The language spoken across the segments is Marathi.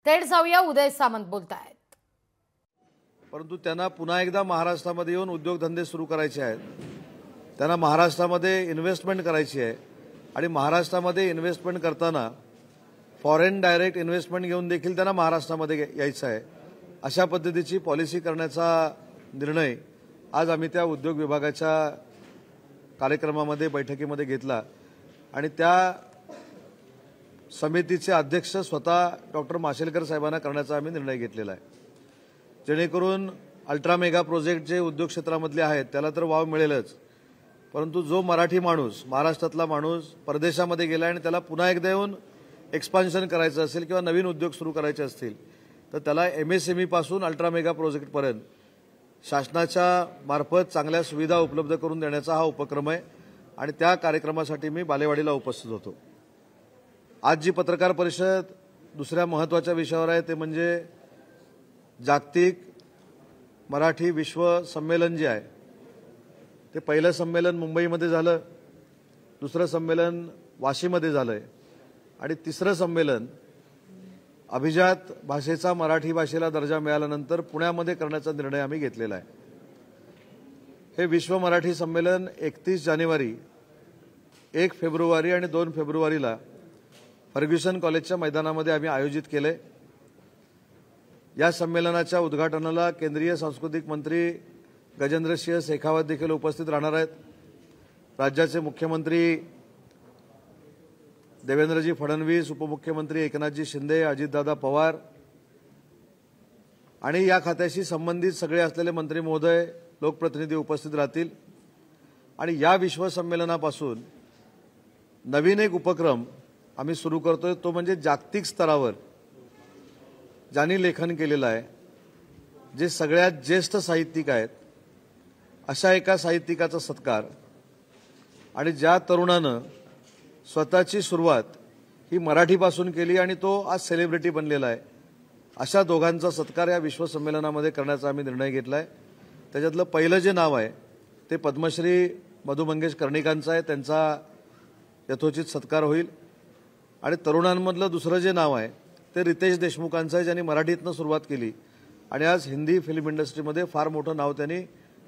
थेट जाऊया, उदय सामंत बोलतायत। परंतु त्यांना पुन्हा एकदा महाराष्ट्रामध्ये येऊन उद्योगधंदे सुरू करायचे आहेत, त्यांना महाराष्ट्रामध्ये इन्व्हेस्टमेंट करायची आहे आणि महाराष्ट्रामध्ये इन्व्हेस्टमेंट करताना फॉरेन डायरेक्ट इन्व्हेस्टमेंट घेऊन देखील त्यांना महाराष्ट्रामध्ये यायचं आहे। अशा पद्धतीची पॉलिसी करण्याचा निर्णय आज आम्ही त्या उद्योग विभागाच्या कार्यक्रमामध्ये बैठकीमध्ये घेतला आणि त्या समितीचे अध्यक्ष स्वतः डॉक्टर माशेलकर साहेबांना करण्याचा आम्ही निर्णय घेतलेला आहे, जेणेकरून अल्ट्रा मेगा प्रोजेक्ट जे उद्योग क्षेत्रामधले आहेत त्याला तर वाव मिळेलच, परंतु जो मराठी माणूस, महाराष्ट्रातला माणूस परदेशामध्ये गेला आणि त्याला पुन्हा एकदा येऊन एक्सपान्शन करायचं असेल किंवा नवीन उद्योग सुरू करायचे असतील तर त्याला एमएसएमई पासून अल्ट्रा मेगा प्रोजेक्टपर्यंत शासनाच्या मार्फत चांगल्या सुविधा उपलब्ध करून देण्याचा हा उपक्रम आहे आणि त्या कार्यक्रमासाठी मी बालेवाडीला उपस्थित होतो। आज जी पत्रकार परिषद दुसऱ्या महत्त्वाच्या विषयावर आहे ते म्हणजे जागतिक मराठी विश्व संमेलन जे आहे ते पहिलं संमेलन मुंबईमध्ये झालं, दुसरं संमेलन वाशीमध्ये झालंय आणि तिसरं संमेलन अभिजात भाषेचा मराठी भाषेला दर्जा मिळाल्यानंतर पुण्यामध्ये करण्याचा निर्णय आम्ही घेतलेला आहे। हे विश्व मराठी संमेलन 31 जानेवारी, 1 फेब्रुवारी आणि 2 फेब्रुवारीला फर्ग्युसन कॉलेजच्या मैदानामध्ये आम्ही आयोजित केले। या संमेलनाच्या उद्घाटनाला केंद्रीय सांस्कृतिक मंत्री गजेंद्रसिंह शेखावत देखील उपस्थित राहणार आहेत। राज्याचे मुख्यमंत्री देवेंद्रजी फडणवीस, उपमुख्यमंत्री एकनाथजी शिंदे, अजितदादा पवार आणि या खात्याशी संबंधित सगळे असलेले मंत्री महोदय, लोकप्रतिनिधी उपस्थित राहतील आणि या विश्व संमेलनापासून नवीन एक उपक्रम आम्ही सुरू करतोय, तो म्हणजे जागतिक स्तरावर ज्यांनी लेखन केलेलं आहे, जे सगळ्यात ज्येष्ठ साहित्यिक आहेत, अशा एका साहित्यिकाचा सत्कार आणि ज्या तरुणानं स्वतःची सुरुवात ही मराठीपासून केली आणि तो आज सेलिब्रिटी बनलेला आहे, अशा दोघांचा सत्कार या विश्व संमेलनामध्ये करण्याचा आम्ही निर्णय घेतलाय। त्याच्यातलं पहिलं जे नाव आहे ते पद्मश्री मधु मंगेश कर्णिकांचं आहे, त्यांचा यथोचित सत्कार होईल आणि तरुणांमधलं दुसरं जे नाव आहे ते रितेश देशमुखांचं आहे, ज्यांनी मराठीतनं सुरुवात केली आणि आज हिंदी फिल्म इंडस्ट्रीमध्ये फार मोठं नाव त्यांनी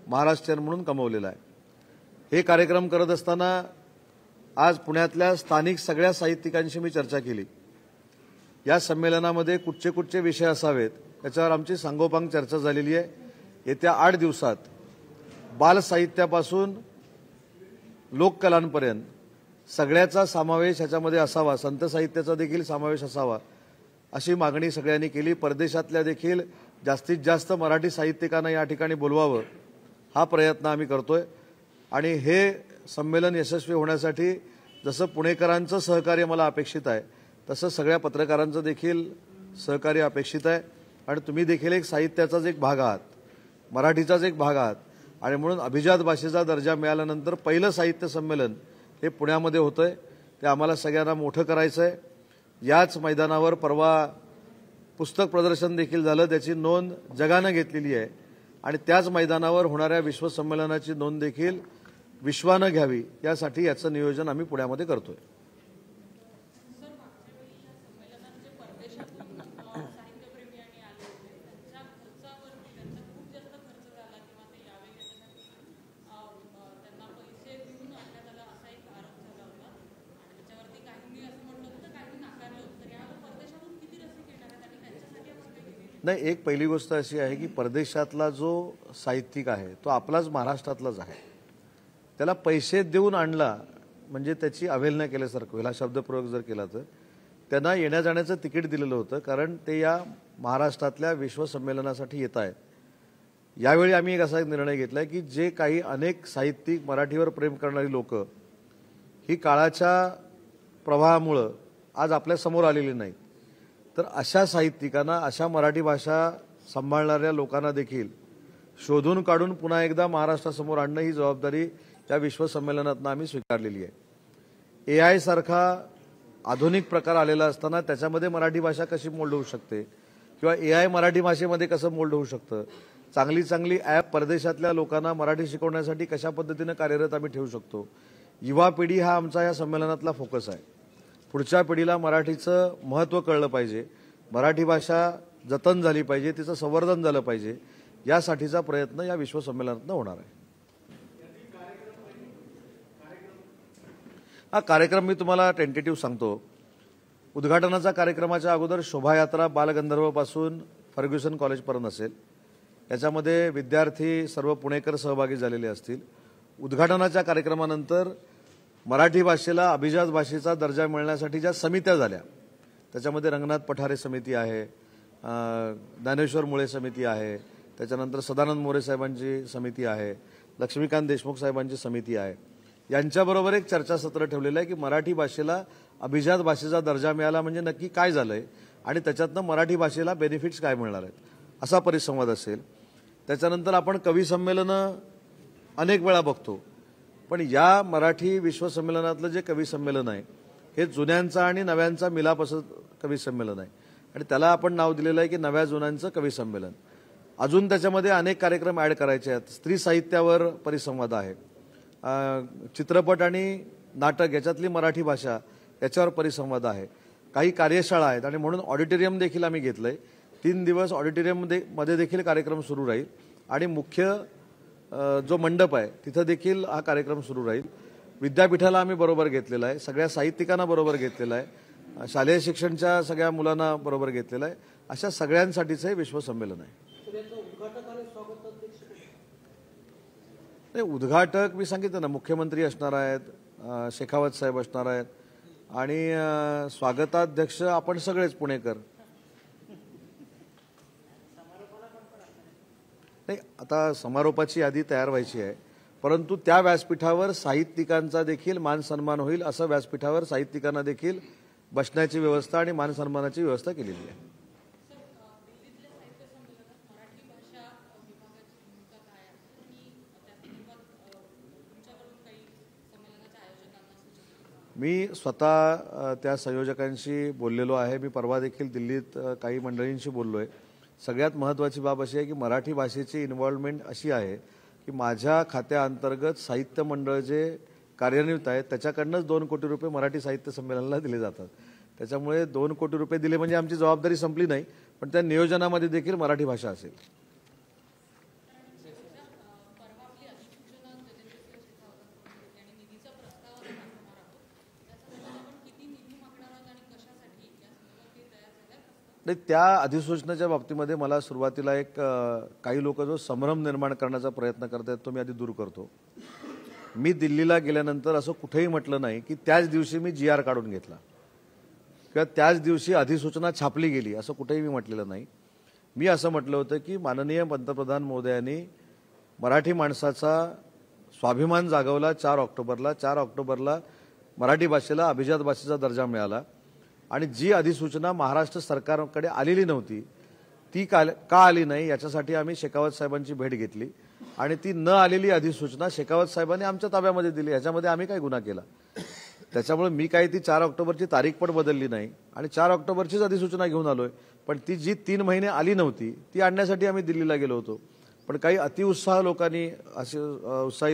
महाराष्ट्रीयन म्हणून कमवलेलं आहे। हे कार्यक्रम करत असताना आज पुण्यातल्या स्थानिक सगळ्या साहित्यिकांशी मी चर्चा केली। या संमेलनामध्ये कुठचे विषय असावेत याच्यावर आमची सांगोपांग चर्चा झालेली आहे। येत्या 8 दिवसात बाल साहित्यापासून लोककलांपर्यंत सगळ्याचा समावेश याच्यामध्ये असावा, संत साहित्याचा देखील समावेश असावा अशी मागणी सगळ्यांनी केली। परदेशातल्या देखील जास्तीत जास्त मराठी साहित्यिकांना या ठिकाणी बोलवावं हा प्रयत्न आम्ही करतोय आणि हे संमेलन यशस्वी होण्यासाठी जसं पुणेकरांचं सहकार्य मला अपेक्षित आहे तसं सगळ्या पत्रकारांचं देखील सहकार्य अपेक्षित आहे आणि तुम्ही देखील एक साहित्याचाच एक भाग आहात, मराठीचाच एक भाग आहात आणि म्हणून अभिजात भाषेचा दर्जा मिळाल्यानंतर पहिलं साहित्य संमेलन हे पुण्यामध्ये होतंय, ते आम्हाला सगळ्यांना मोठं करायचं आहे। याच मैदानावर परवा पुस्तक प्रदर्शन देखील झालं, त्याची नोंद जगानं घेतलेली आहे आणि त्याच मैदानावर होणाऱ्या विश्व संमेलनाची नोंद देखील विश्वानं घ्यावी यासाठी याचं नियोजन आम्ही पुण्यामध्ये करतोय। नाही, एक पहिली गोष्ट अशी आहे की परदेशातला जो साहित्यिक आहे तो आपलाच महाराष्ट्रातलाच आहे, त्याला पैसे देऊन आणला म्हणजे त्याची अवहेलना केल्यासारखं होईल हा शब्दप्रयोग जर केला तर। त्यांना येण्या जाण्याचं तिकीट दिलेलं होतं कारण ते या महाराष्ट्रातल्या विश्व संमेलनासाठी येत आहेत। यावेळी आम्ही एक असा निर्णय घेतलाय की जे काही अनेक साहित्यिक, मराठीवर प्रेम करणारी लोक ही काळाच्या प्रवाहामुळं आज आपल्या समोर आलेली नाहीत, तर अशा साहित्यिकांना, अशा मराठी भाषा सांभाळणाऱ्या लोकांना देखील शोधून काढून पुन्हा एकदा महाराष्ट्रासमोर आणणं ही जबाबदारी या विश्व संमेलनातनं आम्ही स्वीकारलेली आहे। एआय सारखा आधुनिक प्रकार आलेला असताना त्याच्यामध्ये मराठी भाषा कशी मोल्ड होऊ शकते किंवा एआय मराठी भाषेमध्ये कसं मोल्ड होऊ शकतं, चांगली ॲप परदेशातल्या लोकांना मराठी शिकवण्यासाठी कशा पद्धतीनं कार्यरत आम्ही ठेवू शकतो, युवा पिढी हा आमचा या संमेलनातला फोकस आहे। पुढच्या पिढीला मराठीचं महत्त्व कळलं पाहिजे, मराठी भाषा जतन झाली पाहिजे, तिचं संवर्धन झालं पाहिजे, यासाठीचा प्रयत्न या विश्वसंमेलनातून होणार आहे. हा कार्यक्रम मी तुम्हाला टेंटेटिव्ह सांगतो. उद्घाटनाचा कार्यक्रमाच्या अगोदर शोभायात्रा बालगंधर्वपासून फर्ग्युसन कॉलेजपर्यंत असेल. याच्यामध्ये विद्यार्थी सर्व पुणेकर सहभागी झालेले असतील. उद्घाटनाच्या कार्यक्रमानंतर मराठी भाषेला अभिजात भाषेचा दर्जा मिळण्यासाठी ज्या समित्या झाल्या, त्याच्यामध्ये रंगनाथ पठारे समिती आहे, ज्ञानेश्वर मुळे समिती आहे, त्याच्यानंतर सदानंद मोरे साहेबांची समिती आहे, लक्ष्मीकांत देशमुख साहेबांची समिती आहे. यांच्याबरोबर एक चर्चासत्र ठेवलेलं आहे की मराठी भाषेला अभिजात भाषेचा दर्जा मिळाला म्हणजे नक्की काय झालंय आणि त्याच्यातनं मराठी भाषेला बेनिफिट्स काय मिळणार आहेत, असा परिसंवाद असेल. त्याच्यानंतर आपण कवी संमेलनं अनेक वेळा बघतो, पण या मराठी विश्वसंमेलनातलं जे कवी संमेलन आहे हे जुन्यांचा आणि नव्यांचा मिलाप असं कवी संमेलन आहे आणि त्याला आपण नाव दिलेलं आहे की नव्या जुन्यांचं कवी संमेलन. अजून त्याच्यामध्ये अनेक कार्यक्रम ॲड करायचे आहेत. स्त्री साहित्यावर परिसंवाद आहे, चित्रपट आणि नाटक याच्यातली मराठी भाषा याच्यावर परिसंवाद आहे, काही कार्यशाळा आहेत आणि म्हणून ऑडिटोरियम देखील आम्ही घेतलंय. 3 दिवस ऑडिटोरियममध्ये देखील कार्यक्रम सुरू राहील आणि मुख्य जो मंडप आहे तिथं देखील हा कार्यक्रम सुरू राहील. विद्यापीठाला आम्ही बरोबर घेतलेला आहे, सगळ्या साहित्यिकांना बरोबर घेतलेला आहे, शालेय शिक्षणच्या सगळ्या मुलांना बरोबर घेतलेला आहे. अशा सगळ्यांसाठीचं हे विश्वसंमेलन आहे. उद्घाटक मी सांगितलं ना, मुख्यमंत्री असणार आहेत, शेखावत साहेब असणार आहेत आणि स्वागताध्यक्ष आपण सगळेच पुणेकर. नाही, आता समारोपाची यादी तयार व्हायची आहे, परंतु त्या व्यासपीठावर साहित्यिकांचा देखील मान सन्मान होईल, असं व्यासपीठावर साहित्यिकांना देखील बसण्याची व्यवस्था आणि मान सन्मानाची व्यवस्था केलेली आहे. मी स्वतः त्या संयोजकांशी बोललेलो आहे. मी परवा देखील दिल्लीत काही मंडळींशी बोललोय. सगळ्यात महत्त्वाची बाब अशी आहे की मराठी भाषेची इन्व्हॉल्वमेंट अशी आहे की माझ्या खात्याअंतर्गत साहित्य मंडळ जे कार्यान्वित आहेत त्याच्याकडनंच 2 कोटी रुपये मराठी साहित्य संमेलनाला दिले जातात. त्याच्यामुळे 2 कोटी रुपये दिले म्हणजे आमची जबाबदारी संपली नाही, पण त्या नियोजनामध्ये देखील मराठी भाषा असेल. नाही, त्या अधिसूचनेच्या बाबतीमध्ये मला सुरुवातीला काही लोक जो संभ्रम निर्माण करण्याचा प्रयत्न करतात तो मी आधी दूर करतो. मी दिल्लीला गेल्यानंतर असं कुठेही म्हटलं नाही की त्याच दिवशी मी GR काढून घेतला किंवा त्याच दिवशी अधिसूचना छापली गेली, असं कुठेही मी म्हटलेलं नाही. मी असं म्हटलं होतं की माननीय पंतप्रधान महोदयांनी मराठी माणसाचा स्वाभिमान जागवला 4 ऑक्टोबरला. 4 ऑक्टोबरला मराठी भाषेला अभिजात भाषेचा दर्जा मिळाला आणि जी अधिसूचना महाराष्ट्र सरकारकडे आलेली नव्हती ती का आली नाही याच्यासाठी आम्ही शेखावत साहेबांची भेट घेतली आणि ती न आलेली अधिसूचना शेखावत साहेबांनी आमच्या ताब्यामध्ये दिली. ह्याच्यामध्ये आम्ही काय गुन्हा केला? त्याच्यामुळे मी काही ती 4 ऑक्टोबरची तारीख पण बदलली नाही आणि 4 ऑक्टोबरचीच अधिसूचना घेऊन आलोय. पण ती जी 3 महिने आली नव्हती ती आणण्यासाठी आम्ही दिल्लीला गेलो होतो. पण काही अतिउत्साही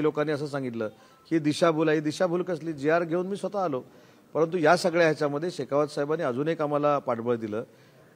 लोकांनी असं सांगितलं की दिशाभूल आहे. दिशाभूल कसली? GR घेऊन मी स्वतः आलो. परंतु या सगळ्या ह्याच्यामध्ये शेखावत साहेबांनी अजून एक आम्हाला पाठबळ दिलं.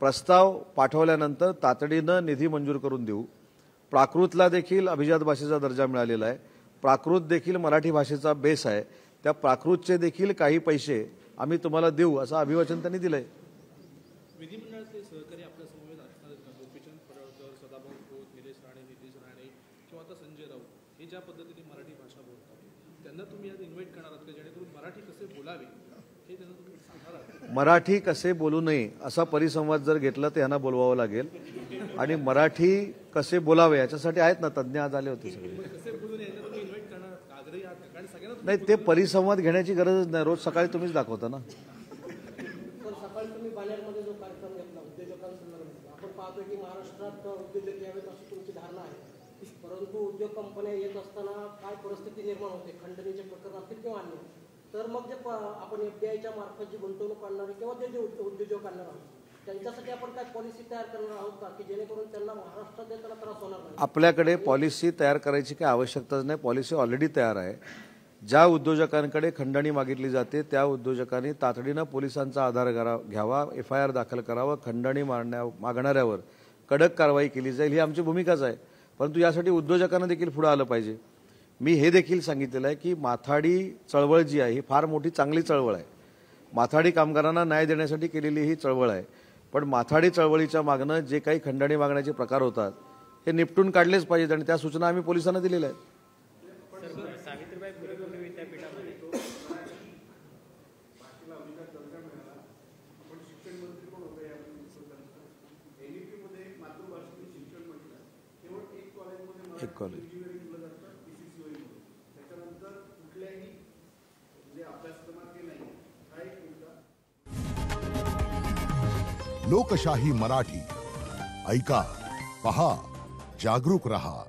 प्रस्ताव पाठवल्यानंतर तातडीनं निधी मंजूर करून देऊ. प्राकृतला देखील अभिजात भाषेचा दर्जा मिळालेला आहे. प्राकृत देखील मराठी भाषेचा बेस आहे. त्या प्राकृतचे देखील काही पैसे आम्ही तुम्हाला देऊ असं अभिवचन त्यांनी दिलंय. विधिमंडळातले सहकारी आपल्या समवेत असणार गोपीचंद पडळकर, सदाभाऊ खोत, निलेश राणे, नितीश राणे किंवा आता संजय राऊत हे ज्या पद्धतीने मराठी भाषा बोलतात त्यांना तुम्ही आज इन्व्हाइट करणार आहात का, जेणेकरून मराठी कसे बोलावे हे त्यांना तुम्ही सांगणार आहात? मराठी कसे बोलू नये असा परिसंवाद जर घेतला तर यांना बोलवावं लागेल आणि मराठी कसे बोलावे याच्यासाठी आहेत ना तज्ज्ञ आज आले होते सगळे. कसे बोलून यांना तुम्ही इन्व्हाइट करणार आहात? आग्रही आहात का? कारण सगळ्यांना नाही, ते परिसंवाद घेण्याची गरजच नाही. रोज सकाळी तुम्हीच दाखवता ना. सकाळी तुम्ही बाणेरमध्ये जो कार्यक्रम घेतला उद्योजकांसंदर्भात, आपण पाहतोय की महाराष्ट्रात उद्योजक यावेत अशी तुमची धारणा आहे, परंतु उद्योग कंपन्या येत असताना काय परिस्थिती निर्माण होते, खंडणीचे प्रकरण असतील किंवा अन्य, तर मग जे आपण FDIच्या मार्फत जी गुंतवणूक आणणार किंवा जे उद्योजक आणणार आहोत त्यांच्यासाठी आपण काय पॉलिसी तयार करणार आहोत का, की जेणेकरून त्यांना महाराष्ट्रात येताना त्रास होणार नाही? आपल्याकडे पॉलिसी तयार करायची काही आवश्यकताच नाही. पॉलिसी ऑलरेडी तयार आहे. ज्या उद्योजकांकडे खंडणी मागितली जाते त्या उद्योजकांनी तातडीनं पोलिसांचा आधार घ्यावा, FIR दाखल करावं, खंडणी मागणाऱ्यावर कडक कारवाई केली जाईल, ही आमची भूमिकाच आहे. परंतु यासाठी उद्योजकांना देखील पुढे आलं पाहिजे. मी हे देखील सांगितलेलं आहे की माथाडी चळवळ जी आहे ही फार मोठी चांगली चळवळ आहे. माथाडी कामगारांना न्याय देण्यासाठी केलेली ही चळवळ आहे. पण माथाडी चळवळीच्या मागणं जे काही खंडणी मागण्याचे प्रकार होतात हे निपटून काढलेच पाहिजेत आणि त्या सूचना आम्ही पोलिसांना दिलेल्या आहेत. सावित्रीबाई फुले पुणे विद्यापीठामध्ये एक कॉलेज लोकशाही मराठी ऐका, पहा, जागरूक रहा.